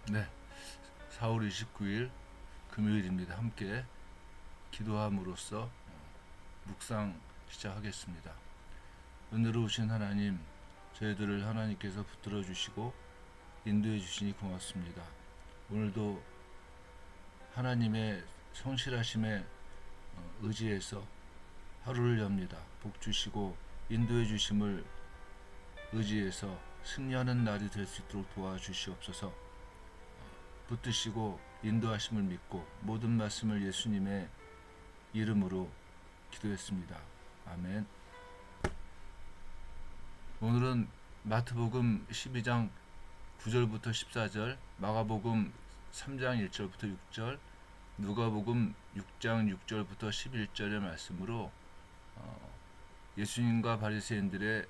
네, 4월 29일 금요일입니다. 함께 기도함으로써 묵상 시작하겠습니다. 은혜로우신 하나님, 저희들을 하나님께서 붙들어 주시고 인도해 주시니 고맙습니다. 오늘도 하나님의 성실하심에 의지해서 하루를 엽니다. 복 주시고 인도해 주심을 의지해서 승리하는 날이 될 수 있도록 도와주시옵소서. 붙드시고 인도하심을 믿고 모든 말씀을 예수님의 이름으로 기도했습니다. 아멘. 오늘은 마태복음 12장 9절부터 14절, 마가복음 3장 1절부터 6절, 누가복음 6장 6절부터 11절의 말씀으로 예수님과 바리새인들의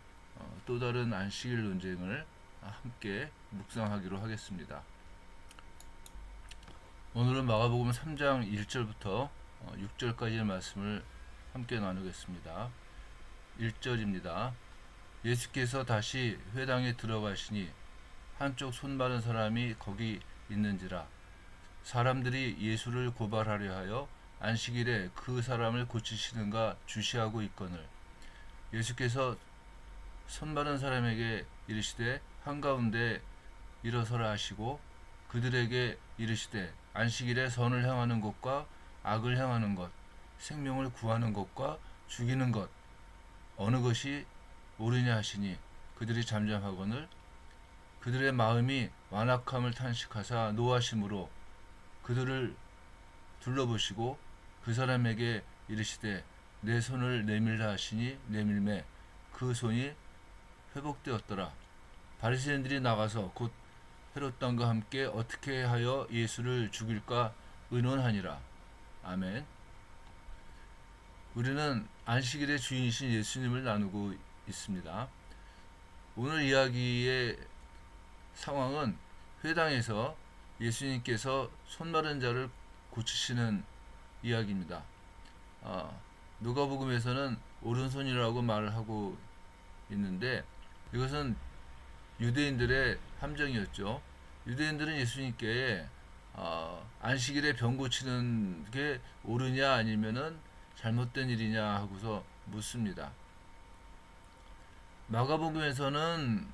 또 다른 안식일 논쟁을 함께 묵상하기로 하겠습니다. 오늘은 마가복음 3장 1절부터 6절까지의 말씀을 함께 나누겠습니다. 1절입니다. 예수께서 다시 회당에 들어가시니 한쪽 손 마른 사람이 거기 있는지라. 사람들이 예수를 고발하려 하여 안식일에 그 사람을 고치시는가 주시하고 있거늘 예수께서 손 마른 사람에게 이르시되 한가운데 일어서라 하시고 그들에게 이르시되 안식일에 선을 행하는 것과 악을 행하는 것, 생명을 구하는 것과 죽이는 것 어느 것이 옳으냐 하시니 그들이 잠잠하거늘 그들의 마음이 완악함을 탄식하사 노하심으로 그들을 둘러보시고 그 사람에게 이르시되 내 손을 내밀라 하시니 내밀매 그 손이 회복되었더라. 바리새인들이 나가서 곧 헤롯 왕과 함께 어떻게 하여 예수를 죽일까 의논하니라. 아멘. 우리는 안식일의 주인이신 예수님을 나누고 있습니다. 오늘 이야기의 상황은 회당에서 예수님께서 손 마른 자를 고치시는 이야기입니다. 누가복음에서는 오른손이라고 말을 하고 있는데 이것은 유대인들의 함정이었죠. 유대인들은 예수님께 안식일에 병 고치는 게 옳으냐 아니면은 잘못된 일이냐 하고서 묻습니다. 마가복음에서는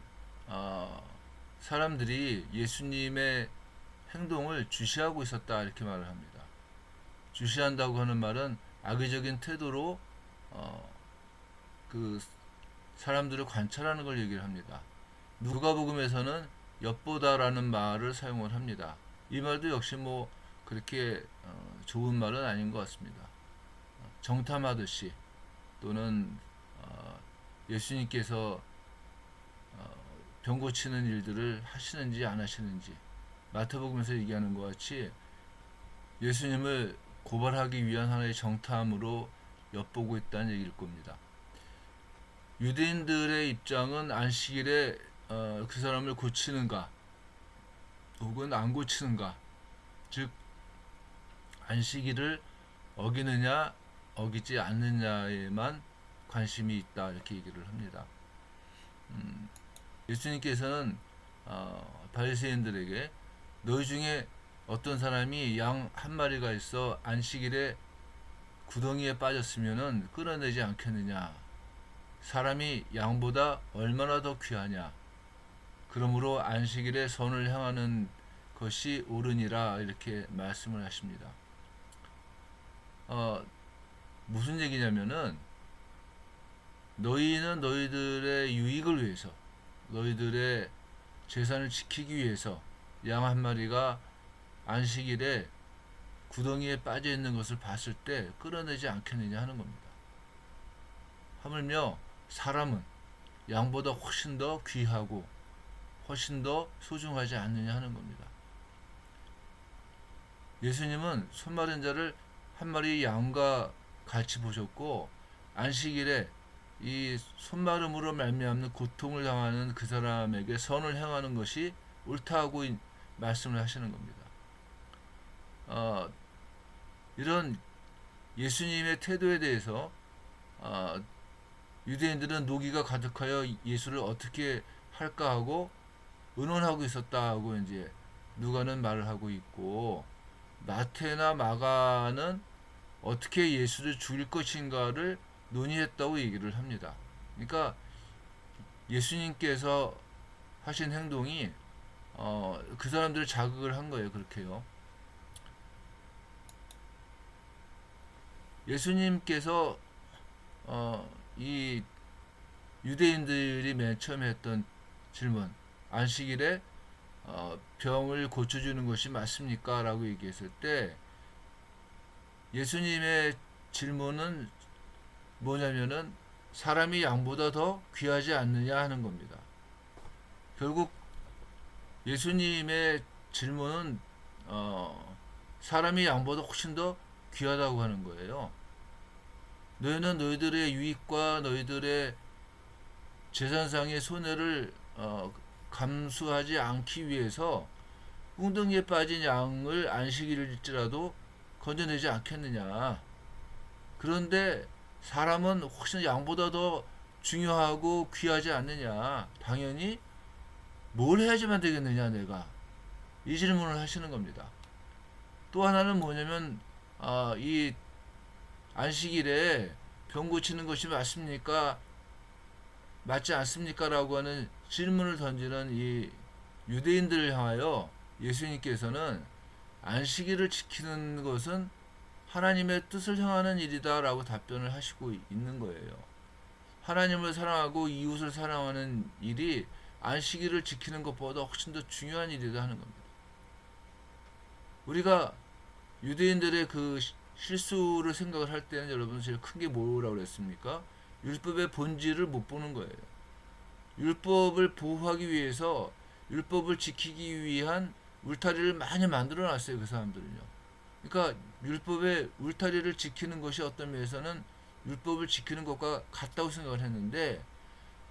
사람들이 예수님의 행동을 주시하고 있었다 이렇게 말을 합니다. 주시한다고 하는 말은 악의적인 태도로 그 사람들을 관찰하는 걸 얘기를 합니다. 누가복음에서는 엿보다라는 말을 사용을 합니다. 이 말도 역시 뭐 그렇게 좋은 말은 아닌 것 같습니다. 정탐하듯이 또는 예수님께서 병 고치는 일들을 하시는지 안 하시는지 마태복음에서 얘기하는 것 같이 예수님을 고발하기 위한 하나의 정탐으로 엿보고 있다는 얘기일 겁니다. 유대인들의 입장은 안식일에 그 사람을 고치는가 혹은 안 고치는가, 즉 안식일을 어기느냐 어기지 않느냐에만 관심이 있다 이렇게 얘기를 합니다. 예수님께서는 바리새인들에게 너희 중에 어떤 사람이 양 한 마리가 있어 안식일에 구덩이에 빠졌으면은 끌어내지 않겠느냐. 사람이 양보다 얼마나 더 귀하냐. 그러므로 안식일에 선을 행하는 것이 옳으니라 이렇게 말씀을 하십니다. 무슨 얘기냐면은 너희는 너희들의 유익을 위해서 너희들의 재산을 지키기 위해서 양 한 마리가 안식일에 구덩이에 빠져 있는 것을 봤을 때 끌어내지 않겠느냐 하는 겁니다. 하물며 사람은 양보다 훨씬 더 귀하고 훨씬 더 소중하지 않느냐 하는 겁니다. 예수님은 손 마른 자를 한 마리 양과 같이 보셨고 안식일에 이 손마름으로 말미암는 고통을 당하는 그 사람에게 선을 행하는 것이 옳다고 말씀을 하시는 겁니다. 이런 예수님의 태도에 대해서 유대인들은 노기가 가득하여 예수를 어떻게 할까 하고 의논하고 있었다고 이제 누가는 말을 하고 있고, 마태나 마가는 어떻게 예수를 죽일 것인가를 논의했다고 얘기를 합니다. 그러니까 예수님께서 하신 행동이 그 사람들을 자극을 한 거예요. 그렇게요. 예수님께서 이 유대인들이 맨 처음에 했던 질문, 안식일에 병을 고쳐주는 것이 맞습니까? 라고 얘기했을 때 예수님의 질문은 뭐냐면은 사람이 양보다 더 귀하지 않느냐 하는 겁니다. 결국 예수님의 질문은 사람이 양보다 훨씬 더 귀하다고 하는 거예요. 너희는 너희들의 유익과 너희들의 재산상의 손해를 감수하지 않기 위해서 웅덩이에 빠진 양을 안식일일지라도 건져내지 않겠느냐. 그런데 사람은 훨씬 양보다 더 중요하고 귀하지 않느냐. 당연히 뭘 해야지만 되겠느냐 내가. 이 질문을 하시는 겁니다. 또 하나는 뭐냐면 이 안식일에 병 고치는 것이 맞습니까? 맞지 않습니까? 라고 하는 질문을 던지는 이 유대인들을 향하여 예수님께서는 안식일을 지키는 것은 하나님의 뜻을 향하는 일이다 라고 답변을 하시고 있는 거예요. 하나님을 사랑하고 이웃을 사랑하는 일이 안식일을 지키는 것보다 훨씬 더 중요한 일이다 하는 겁니다. 우리가 유대인들의 그 실수를 생각을 할 때는 여러분 제일 큰 게 뭐라고 그랬습니까? 율법의 본질을 못 보는 거예요. 율법을 보호하기 위해서 율법을 지키기 위한 울타리를 많이 만들어 놨어요. 그 사람들은요. 그러니까 율법의 울타리를 지키는 것이 어떤 면에서는 율법을 지키는 것과 같다고 생각을 했는데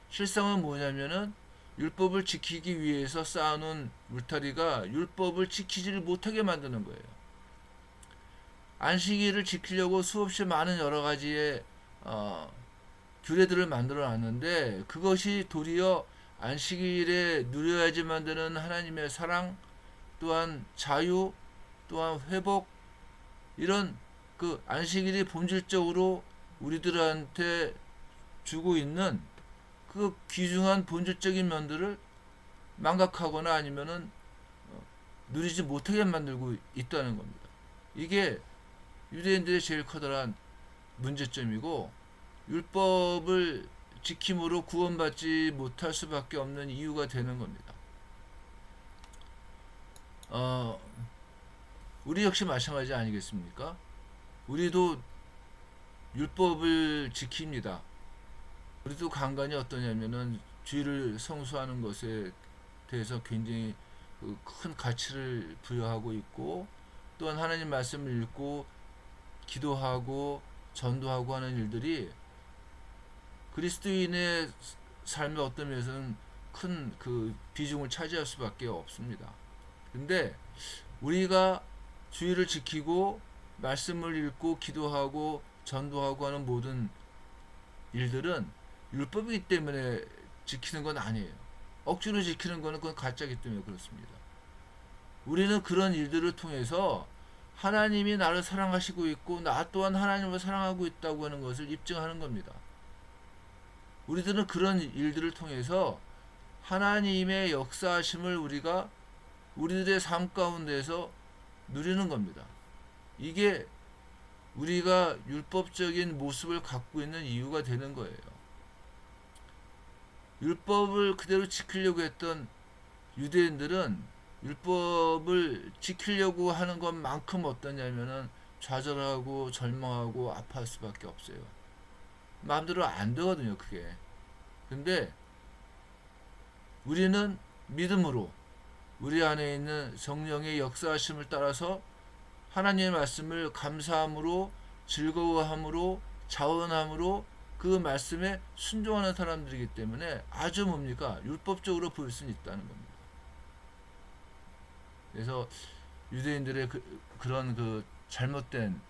실상은 뭐냐면은 율법을 지키기 위해서 쌓아놓은 울타리가 율법을 지키지를 못하게 만드는 거예요. 안식일을 지키려고 수없이 많은 여러 가지의 규례들을 만들어 놨는데 그것이 도리어 안식일에 누려야지만 되는 하나님의 사랑 또한 자유 또한 회복 이런 그 안식일이 본질적으로 우리들한테 주고 있는 그 귀중한 본질적인 면들을 망각하거나 아니면은 누리지 못하게 만들고 있다는 겁니다. 이게 유대인들의 제일 커다란 문제점이고 율법을 지킴으로 구원받지 못할 수밖에 없는 이유가 되는 겁니다. 우리 역시 마찬가지 아니겠습니까? 우리도 율법을 지킵니다. 우리도 간간히 어떠냐면은 주의를 성수하는 것에 대해서 굉장히 큰 가치를 부여하고 있고 또한 하나님 말씀을 읽고 기도하고 전도하고 하는 일들이 그리스도인의 삶의 어떤 면에서는 큰 그 비중을 차지할 수밖에 없습니다. 근데 우리가 주의를 지키고 말씀을 읽고 기도하고 전도하고 하는 모든 일들은 율법이기 때문에 지키는 건 아니에요. 억지로 지키는 거는 그건 가짜이기 때문에 그렇습니다. 우리는 그런 일들을 통해서 하나님이 나를 사랑하시고 있고 나 또한 하나님을 사랑하고 있다고 하는 것을 입증하는 겁니다. 우리들은 그런 일들을 통해서 하나님의 역사하심을 우리가 우리들의 삶 가운데서 누리는 겁니다. 이게 우리가 율법적인 모습을 갖고 있는 이유가 되는 거예요. 율법을 그대로 지키려고 했던 유대인들은 율법을 지키려고 하는 것만큼 어떠냐면은 좌절하고 절망하고 아파할 수밖에 없어요. 마음대로 안 되거든요, 그게. 근데 우리는 믿음으로 우리 안에 있는 성령의 역사하심을 따라서 하나님의 말씀을 감사함으로 즐거워함으로 자원함으로 그 말씀에 순종하는 사람들이기 때문에 아주 뭡니까? 율법적으로 보일 수는 있다는 겁니다. 그래서 유대인들의 그런 그 잘못된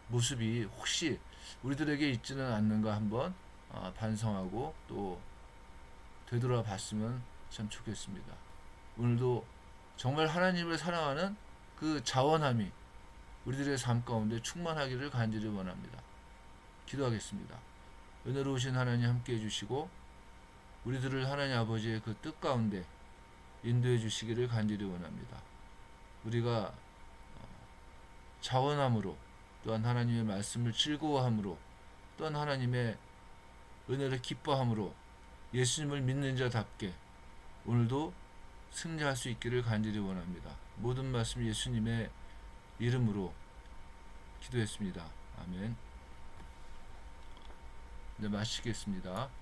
모습이 혹시 우리들에게 있지는 않는가 한번 반성하고 또 되돌아봤으면 참 좋겠습니다. 오늘도 정말 하나님을 사랑하는 그 자원함이 우리들의 삶 가운데 충만하기를 간절히 원합니다. 기도하겠습니다. 은혜로우신 하나님 함께 해주시고 우리들을 하나님 아버지의 그 뜻 가운데 인도해 주시기를 간절히 원합니다. 우리가 자원함으로 또한 하나님의 말씀을 즐거워함으로 또한 하나님의 은혜를 기뻐함으로 예수님을 믿는 자답게 오늘도 승리할 수 있기를 간절히 원합니다. 모든 말씀 예수님의 이름으로 기도했습니다. 아멘. 네, 마치겠습니다.